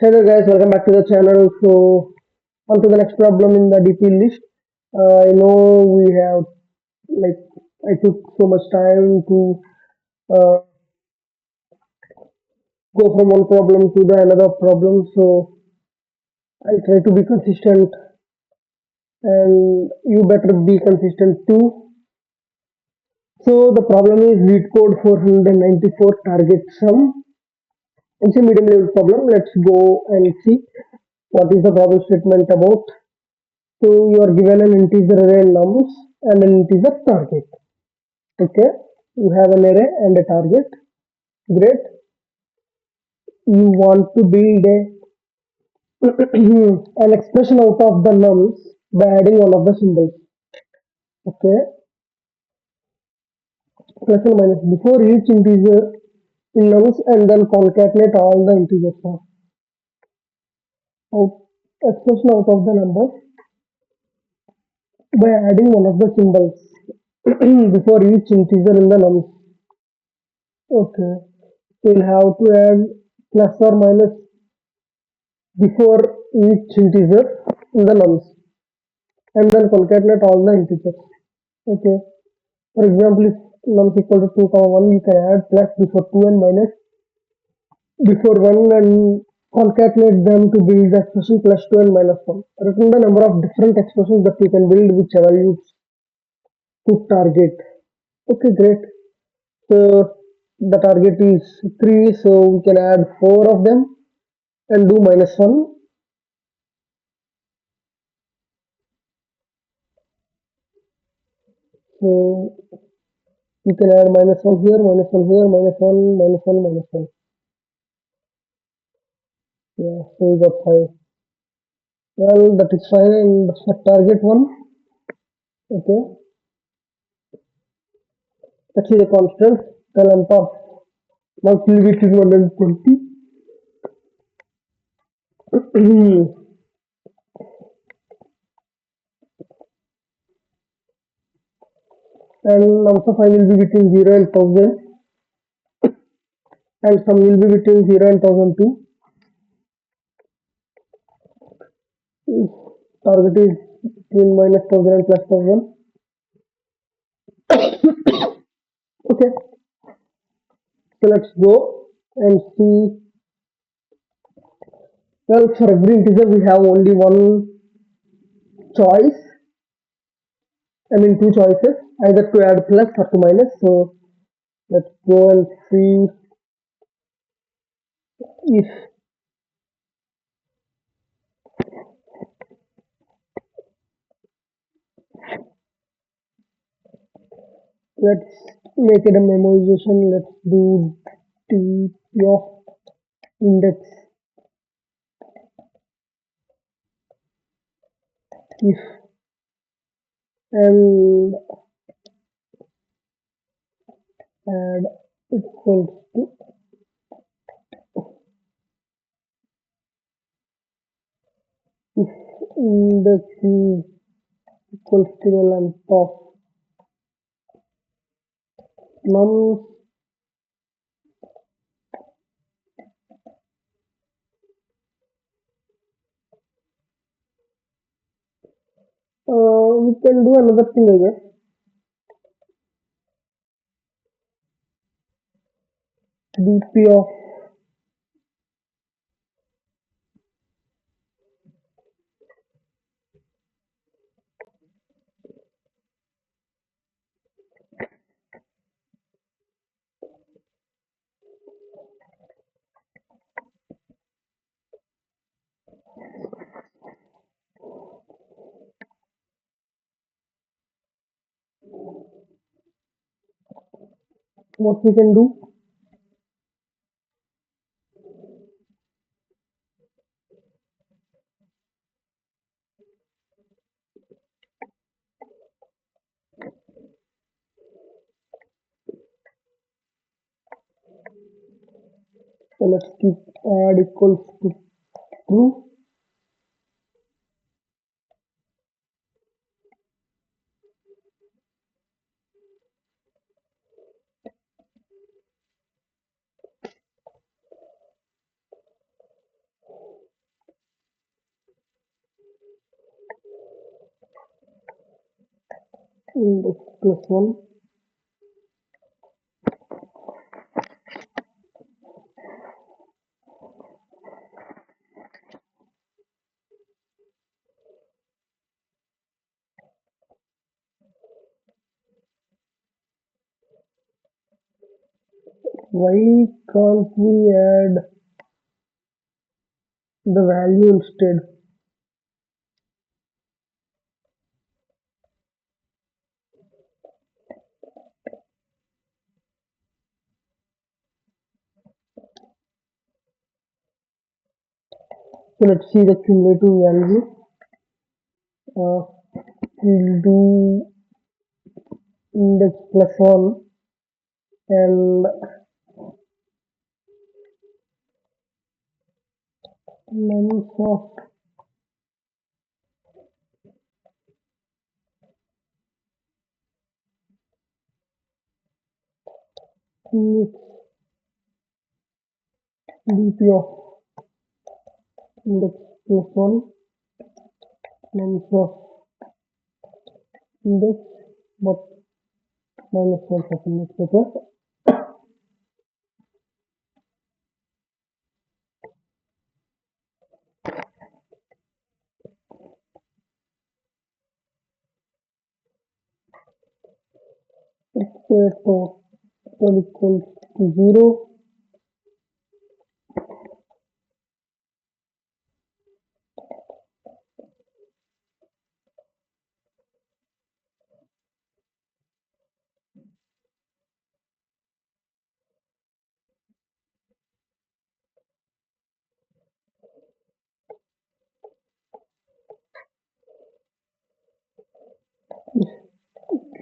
Hello guys, welcome back to the channel. So on to the next problem in the DP list. I know we have like I took so much time to uh, go from one problem to the another problem. So I'll try to be consistent, and you better be consistent too. So the problem is lead code 494 target sum. It's a medium level problem. Let's go and see what is the problem statement about. So you are given an integer array nums and an integer target. Okay, you have an array and a target. Great. You want to build an expression out of the nums by adding one of the symbols. Okay, plus and minus before each integer in nums and then concatenate all the integers. Out expression out of the number by adding one of the symbols before each integer in the nums. Okay, we'll have to add plus or minus before each integer in the nums and then concatenate all the integers. Okay. For example, if nums equal to 2, 1, you can add plus before 2 and minus before 1 and concatenate them to build the expression plus 2 and minus 1. Written the number of different expressions that you can build whichever you to target. Okay, great. So the target is 3, so we can add 4 of them and do minus 1. So you can add minus 1 here, minus 1 here, minus 1, minus 1, minus 1. Yeah, so we got 5. Well, that is fine. And for target 1, okay, let's see the constant. The length of monthly which is 120. And also 5 will be between 0 and 1000, and some will be between 0 and 1002. If target is between minus 1000 and plus 1000. Okay, so let's go and see. Well, for every integer we have only one choice. I mean two choices, either to add plus or to minus. So let's go and see if let's make it a memorization. Let's do t of index if and add equals to if index is equals to the length of nums we can do another thing, I guess. dp of what we can do. So let's keep add equals to true. index plus 1, why can't we add the value instead? So let's see the cumulative value. Uh, we'll do index plus 1 and length of index dp of index plus 1 length of index but minus 1 of index. Okay. Let's say total equals to 0.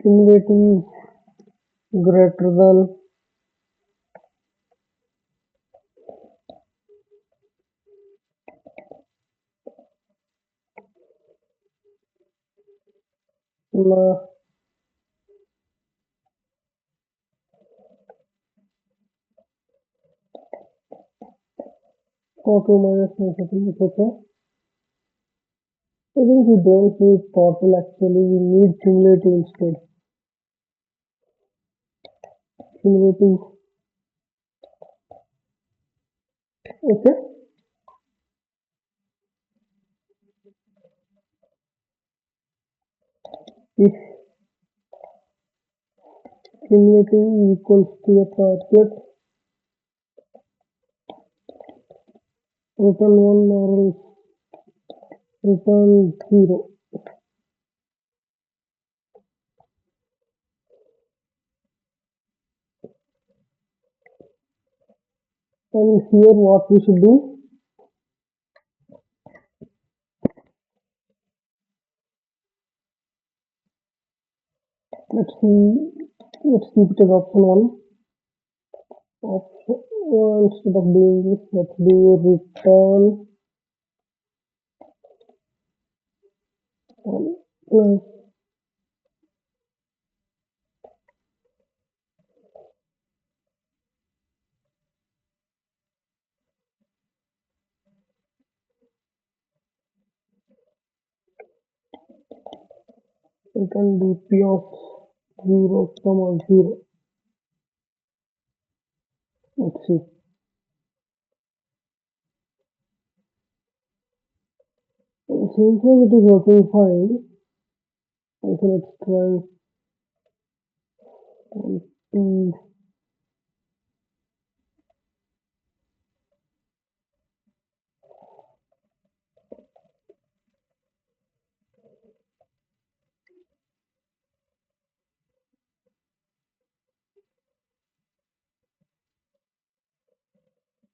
Cumulative greater than total minus 1 of index. Okay. I think we don't need total actually, we need cumulative instead. Cumulative. Okay. If cumulative equals to a target, return 1 or else return 0. And here what we should do, let's see, let's keep it as option 1. Option 1, instead of doing this, let's do return 1 plus return dp of 0 comma 0. Let's see. It seems like it is working fine. Okay, let's try 1, 2,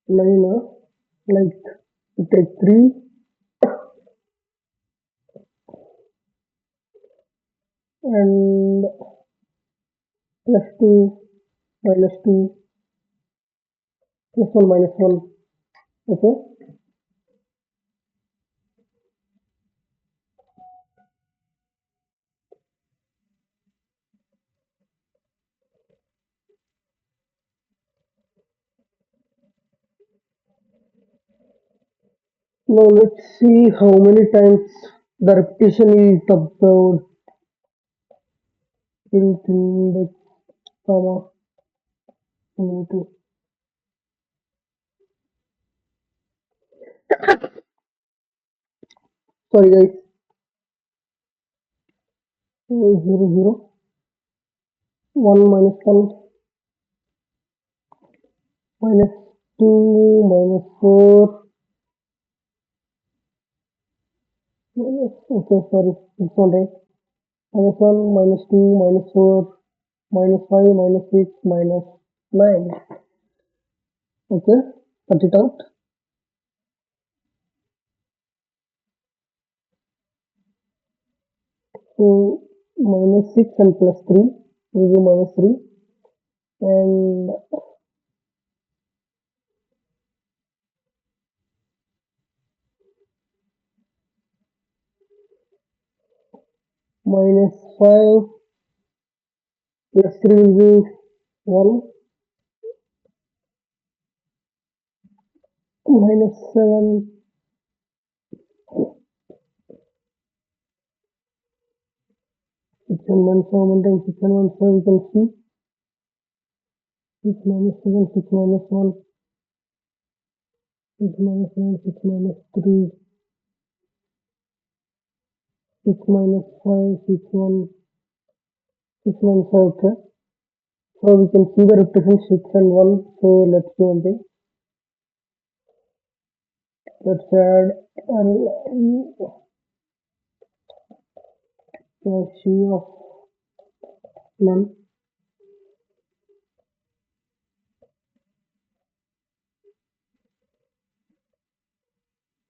line, like you take 3 and plus 2 minus 2 plus 1 minus 1. Okay. Now let's see how many times the repetition is observed. int index comma into. Sorry guys. 0 0 1 minus 1 minus 2 minus 4 minus, okay, sorry, it's not right. Minus 1 minus 2 minus 4 minus 5 minus 6 minus 9. Okay, cut it out. So minus 6 and plus 3 will be minus 3, and minus 5 plus 3 will be 1, minus 7 6 and 1 7 times 6 and 1 7, we can see 6 minus 7 6 minus 1 6 minus 1 6 minus 3 6 minus 5 6 1 6 minus 5. Okay, so we can see the repetition 6 and 1. So let's do one thing. Let's add LC of none,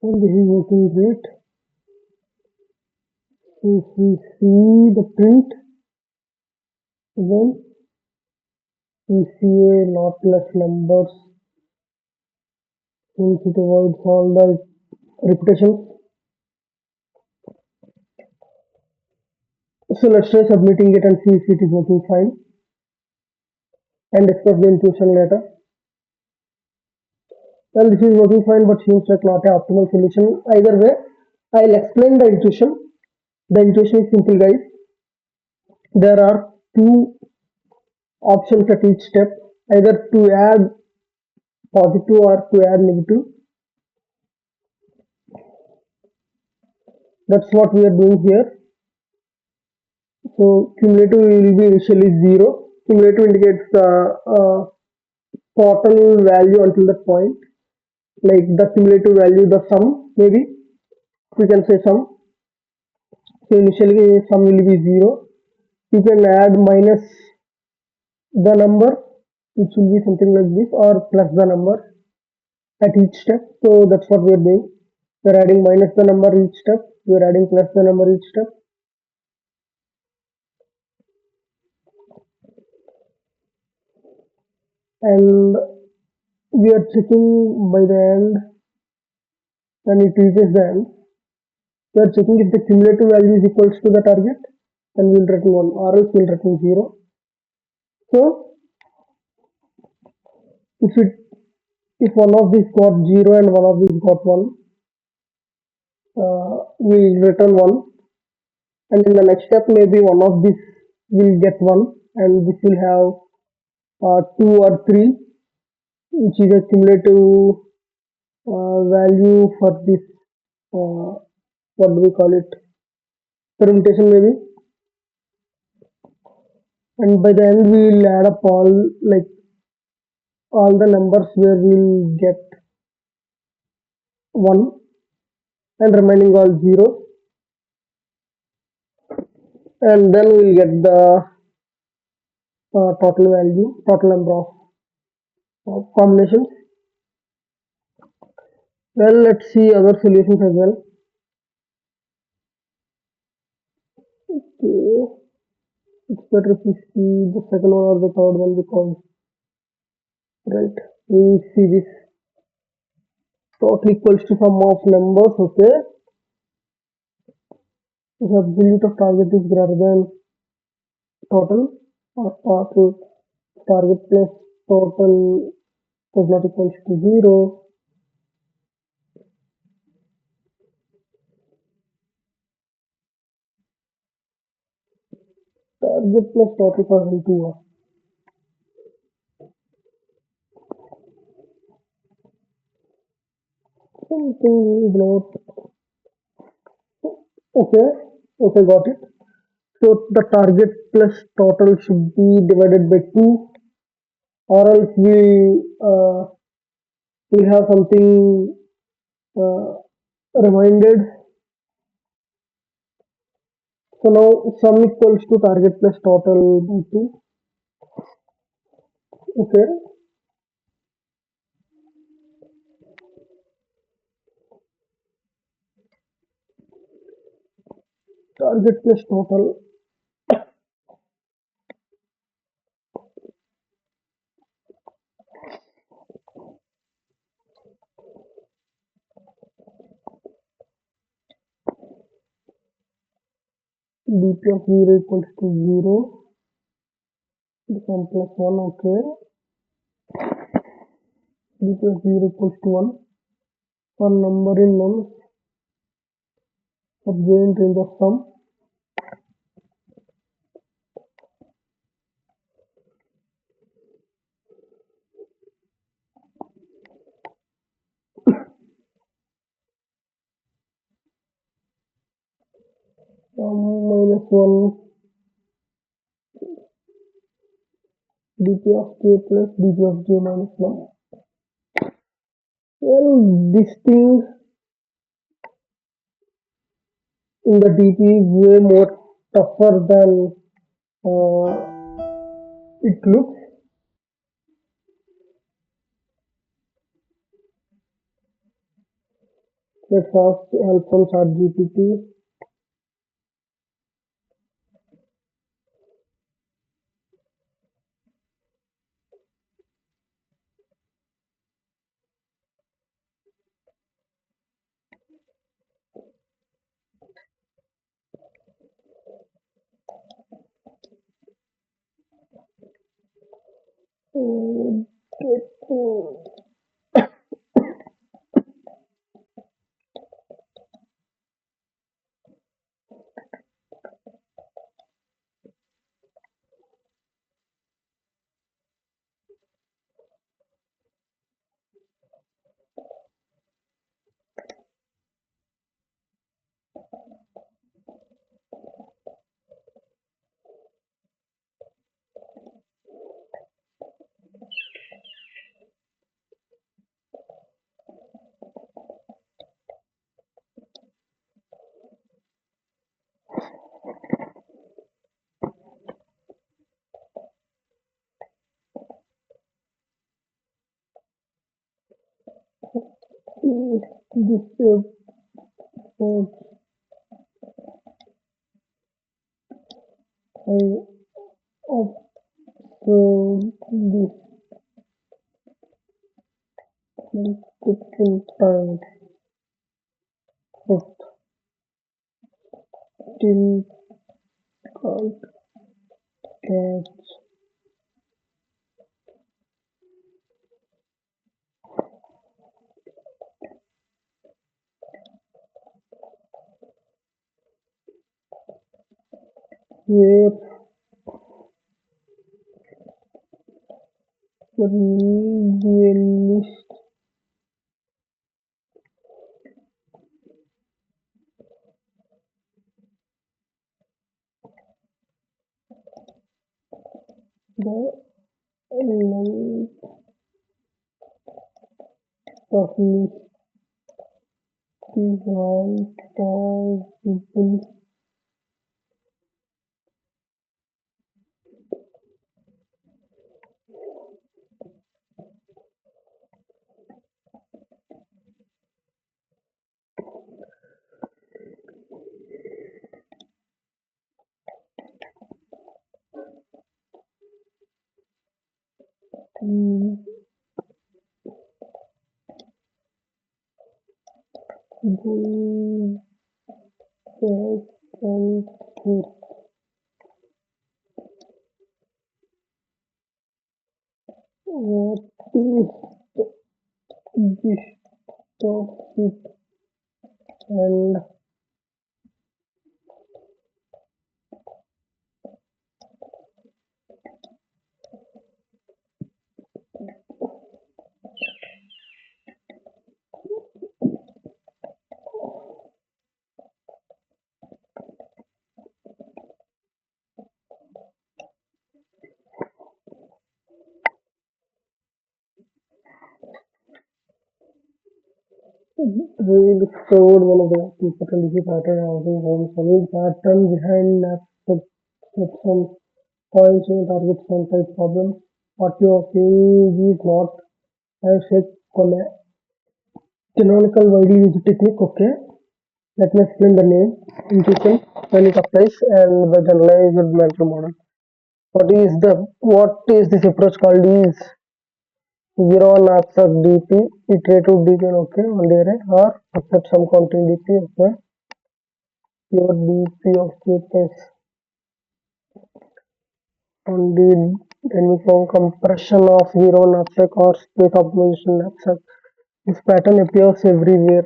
and this is working great. If we see the print again, we see a lot less numbers since it avoids all the repetitions. So let's try submitting it and see if it is working fine, and discuss the intuition later. Well, this is working fine, but seems like not an optimal solution. Either way, I'll explain the intuition. The intuition is simple, guys. There are two options at each step, either to add positive or to add negative. That's what we are doing here. So cumulative will be initially 0. Cumulative indicates the total value until that point, like the cumulative value, the sum, maybe we can say sum. So initially sum will be 0. You can add minus the number, which will be something like this, or plus the number at each step. So that's what we are doing. We are adding minus the number each step. We are adding plus the number each step. And we are checking by the end, when it reaches the end, we are checking if the cumulative value is equals to the target, then we will return 1, or else we will return 0. So if one of these got 0 and one of these got 1, we will return 1, and in the next step maybe one of these will get 1, and this will have 2 or 3, which is a cumulative value for this, what do we call it, permutation maybe. And by the end we will add up all the numbers where we will get 1 and remaining all 0, and then we will get the total number of combinations. Well, let's see other solutions as well. Okay. It's better if we see the second one or the third one, because right, we see this total equals to sum of numbers. Okay, if absolute of target is greater than total, or target plus total is not equals to 0, target plus total for L2. Something is not okay. Okay, got it. So the target plus total should be divided by two, or else we have something uh, reminded. So now sum equals to target plus total by two. Okay, target plus total dp of 0 equals to 0. Sum plus 1. Okay, dp of 0 equals to 1 for number in nums of giant range of sum. Sum minus 1 dp of k plus dp of j minus 1. Well, this thing in the dp is way more tougher than it looks. Let's ask help from ChatGPT. Uh, this I observed this multiple times, but still can't catch where the realist the length of list is all possible. Mm, Going back and forth. What is this topic and We discovered one of the important issue pattern housing homes. Any pattern behind that set some points and target some type problem. What you are saying is not a set canonical widely used technique. Okay, let me explain the name, intuition, when it applies, and the generalized mental model. What is this approach called is zero one accept DP, iterative DP, okay, on the array, or accept some counting DP, okay, your DP of QPS on the then we found compression of zero knapsack or space optimization knapsack. This pattern appears everywhere.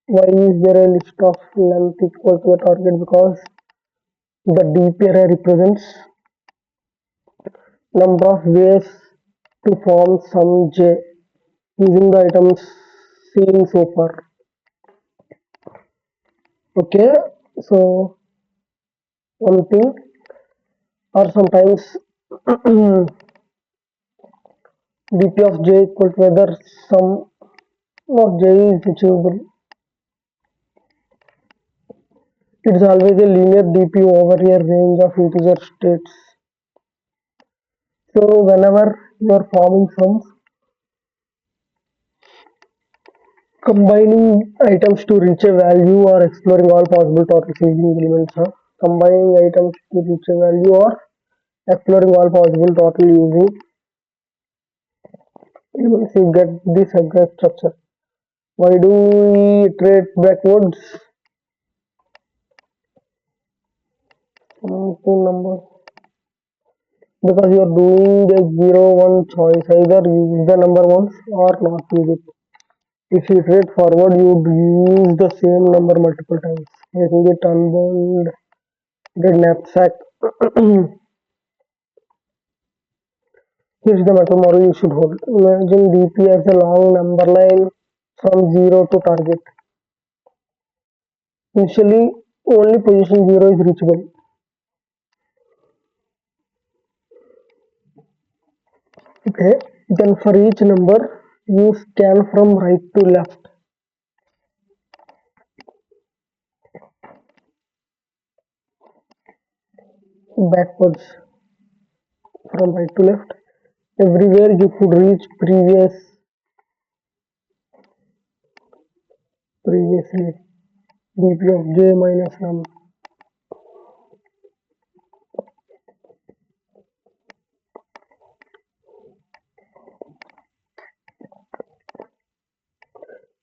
Why is there a list of length equal to a target? Because the DP array represents number of ways to form some J using the items seen so far. Okay, so one thing, or sometimes dp of j equal to whether sum of j is achievable. It's always a linear dp over a range of integer states. So whenever you are forming sums, combining items to reach a value or exploring all possible totals using elements, combining items to reach a value or exploring all possible total using elements, you get this exact structure. Why do we iterate backwards? Two numbers, because you are doing a 0 1 choice, either use the number once or not use it. If you iterate forward, you would use the same number multiple times, making it unbound the knapsack. Here's the mental model you should hold. Imagine dp as a long number line from 0 to target. Initially only position 0 is reachable. Okay, then for each number you scan from right to left. Backwards from right to left. Everywhere you could reach previously dp of j minus num.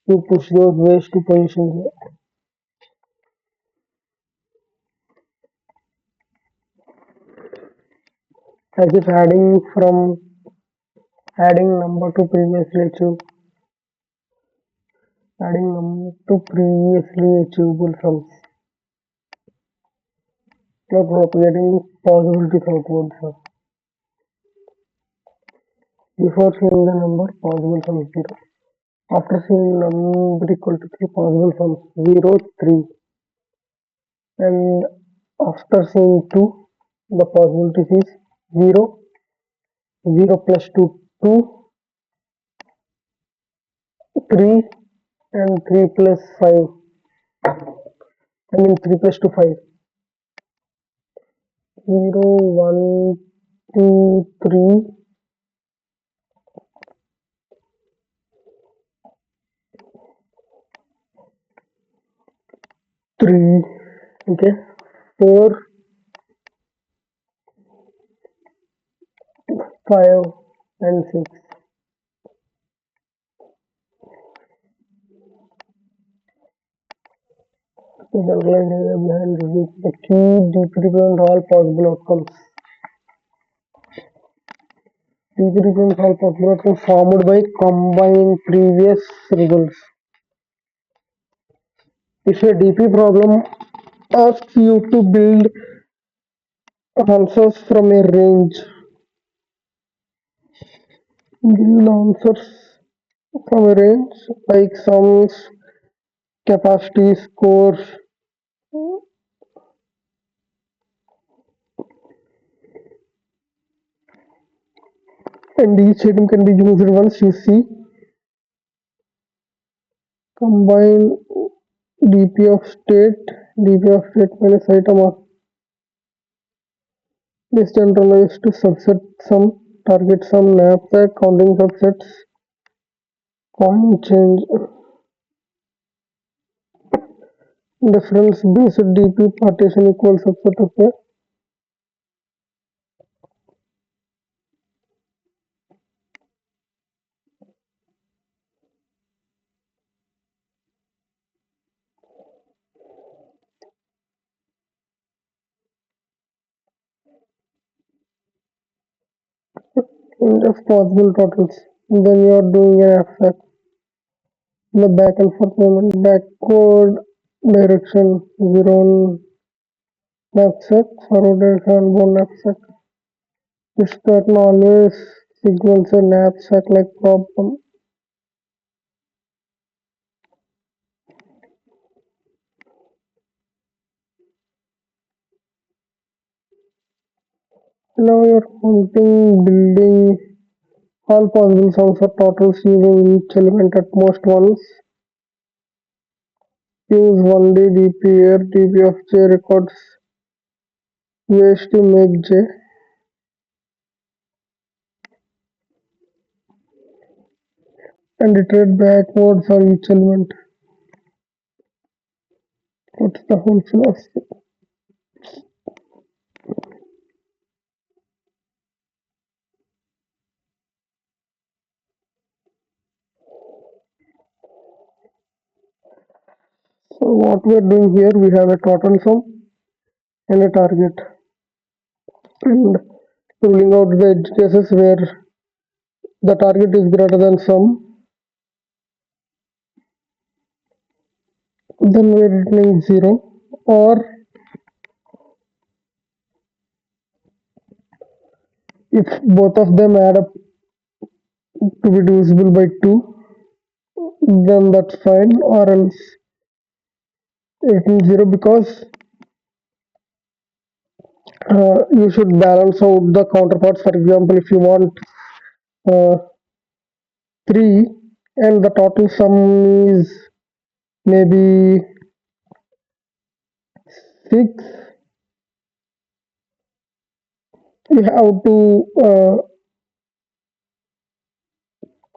You push those ways to position j. As if adding number to previously achievable sums. You are propagating possibilities outwards. Before seeing the number, possible sums 0. After seeing number equal to 3, possible sums 0, 3. And after seeing 2, the possibilities is 0, 0 plus 2, 2, 3, and 3 plus 5. 3 plus 2, 5. 0, 1, 2, 3, 3. Okay. 4, 5, and 6. The generalized idea behind this is the key deep represent all possible outcomes. Deep represents all possible outcomes formed by combining previous results. If a DP problem asks you to build answers from a range, build answers from a range like sums, capacities, scores, and each item can be used once you see Combine dp of state minus item of this generalized to subset sum, target sum, knapsack, counting subsets, coin change, difference based dp partition equals subset of a range of possible totals. Then you are doing an abstract. The back and forth movement, backward direction, zero on knapsack, forward direction, one knapsack. This pattern always signals a knapsack-like problem. Now you're counting, building all possible sums or totals using each element at most once. Use 1D dp where dp of j records ways to make j and iterate backwards for each element. What's the whole philosophy? So what we are doing here, we have a total sum and a target, and ruling out the edge cases where the target is greater than sum, then we are returning 0, or if both of them add up to be divisible by 2, then that's fine, or else return 0 because you should balance out the counterparts. For example, if you want uh, 3 and the total sum is maybe 6, you have to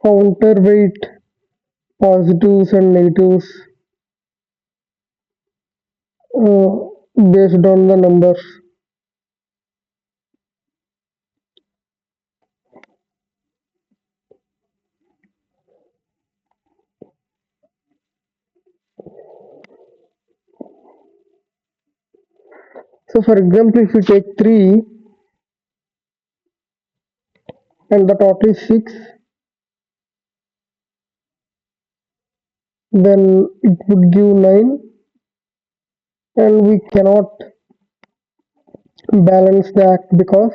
counterweight positives and negatives uh, based on the numbers. So for example, if you take 3 and the total is 6, then it would give 9, and we cannot balance the act because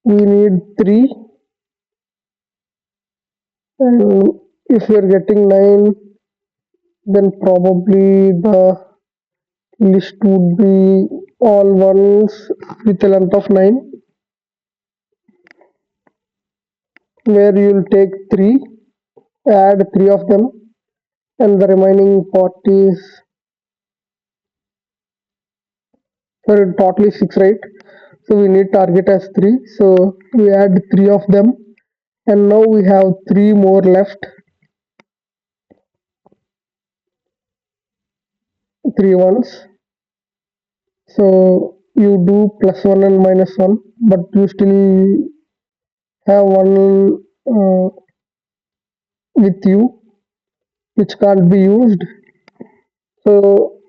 we need 3, and if we are getting 9, then probably the list would be all ones with a length of 9, where you will take 3, add 3 of them, and the remaining part is, sorry, total is 6, right? So we need target as 3, so we add 3 of them, and now we have 3 more left, 3 ones. So you do +1 and -1, but you still have one with you which can't be used. So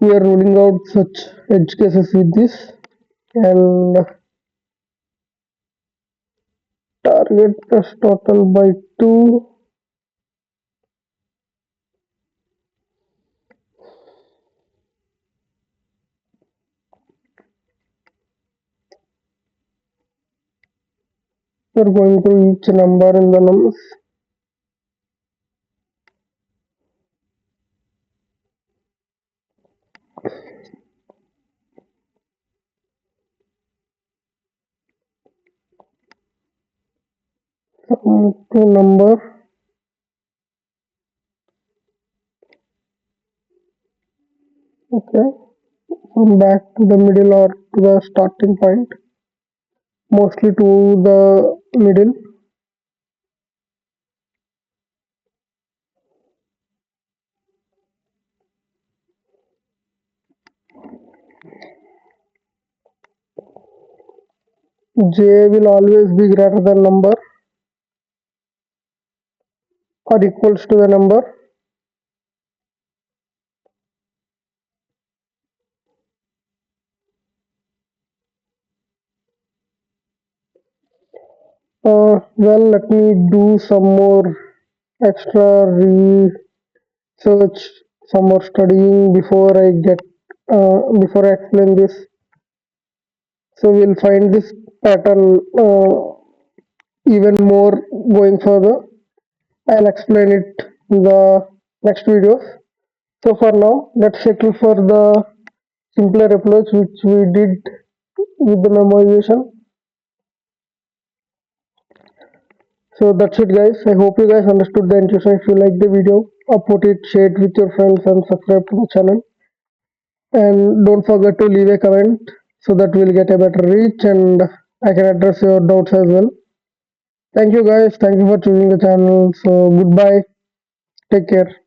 we are ruling out such edge cases with this, and target plus total by 2. We're going to each number in the numbers. To number Okay, from back to the middle or to the starting point, mostly to the middle. J will always be greater than number or equals to a number. Well, let me do some more extra research, some more studying before I explain this. So we'll find this pattern even more going further. I'll explain it in the next videos. So for now, let's settle for the simpler approach which we did with the memorization. So that's it guys. I hope you guys understood the intuition. If you like the video, upload it, share it with your friends and subscribe to the channel. And don't forget to leave a comment so that we'll get a better reach and I can address your doubts as well. Thank you guys. Thank you for choosing the channel. So goodbye. Take care.